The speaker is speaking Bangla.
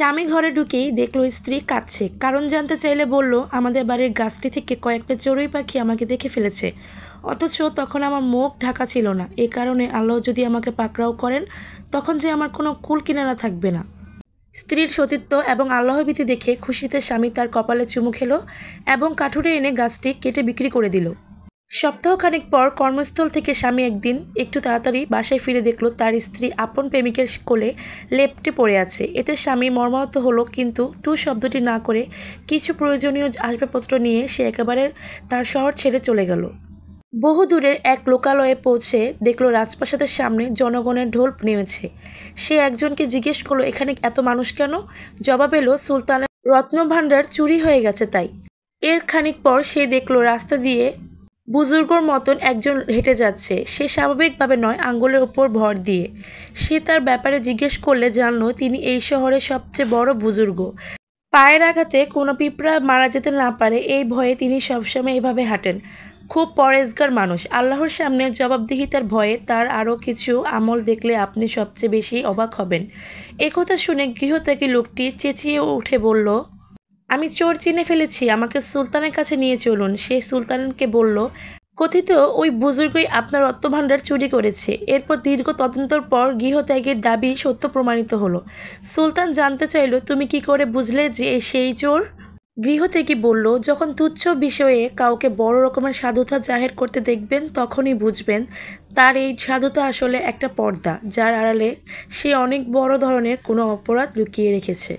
স্বামী ঘরে ঢুকেই দেখলো স্ত্রী কাঁদছে। কারণ জানতে চাইলে বলল, আমাদের বাড়ির গাছটি থেকে কয়েকটা চড়ুই পাখি আমাকে দেখে ফেলেছে, অথচ তখন আমার মুখ ঢাকা ছিল না। এ কারণে আল্লাহ যদি আমাকে পাকড়াও করেন, তখন যে আমার কোনো কুল কিনারা থাকবে না। স্ত্রীর সতীত্ব এবং আল্লাহভীতি দেখে খুশিতে স্বামী তার কপালে চুমু খেলো এবং কাঠুরে এনে গাছটি কেটে বিক্রি করে দিল। সপ্তাহখানেক পর কর্মস্থল থেকে স্বামী একদিন একটু তাড়াতাড়ি বাসায় ফিরে দেখল তার স্ত্রী আপন প্রেমিকের কোলে লেপ্টে পড়ে আছে। এতে স্বামী মর্মাহত হলো, কিন্তু টু শব্দটি না করে কিছু প্রয়োজনীয় আসবাবপত্র নিয়ে সে একেবারে তার শহর ছেড়ে চলে গেল। বহু দূরের এক লোকালয়ে পৌঁছে দেখল রাজপ্রাসাদের সামনে জনগণের ঢোল নেমেছে। সে একজনকে জিজ্ঞেস করলো, এখানে এত মানুষ কেন? জবাব এলো, সুলতানের রত্নভাণ্ডার চুরি হয়ে গেছে তাই। এর খানিক পর সে দেখল রাস্তা দিয়ে বুজুর্গর মতন একজন হেঁটে যাচ্ছে। সে স্বাভাবিকভাবে নয়, আঙ্গুলের উপর ভর দিয়ে। সে তার ব্যাপারে জিজ্ঞেস করলে জানল তিনি এই শহরের সবচেয়ে বড় বুজুর্গ। পায়ের আঘাতে কোনো পিঁপড়া মারা যেতে না পারে এই ভয়ে তিনি সবসময় এভাবে হাঁটেন। খুব পরেজগার মানুষ। আল্লাহর সামনে জবাবদিহিতার ভয়ে তার আরও কিছু আমল দেখলে আপনি সবচেয়ে বেশি অবাক হবেন। একথা শুনে গৃহত্যাগী লোকটি চেঁচিয়ে উঠে বলল, আমি চোর চিনে ফেলেছি, আমাকে সুলতানের কাছে নিয়ে চলুন। সে সুলতানকে বলল, কথিত ওই বুজুর্গই আপনার রত্নভাণ্ডার চুরি করেছে। এরপর দীর্ঘ তদন্তের পর গৃহত্যাগের দাবি সত্য প্রমাণিত হলো। সুলতান জানতে চাইল, তুমি কি করে বুঝলে যে সেই চোর? গৃহত্যাগী বলল, যখন তুচ্ছ বিষয়ে কাউকে বড় রকমের সাধুতা জাহের করতে দেখবেন, তখনই বুঝবেন তার এই সাধুতা আসলে একটা পর্দা, যার আড়ালে সে অনেক বড় ধরনের কোনো অপরাধ লুকিয়ে রেখেছে।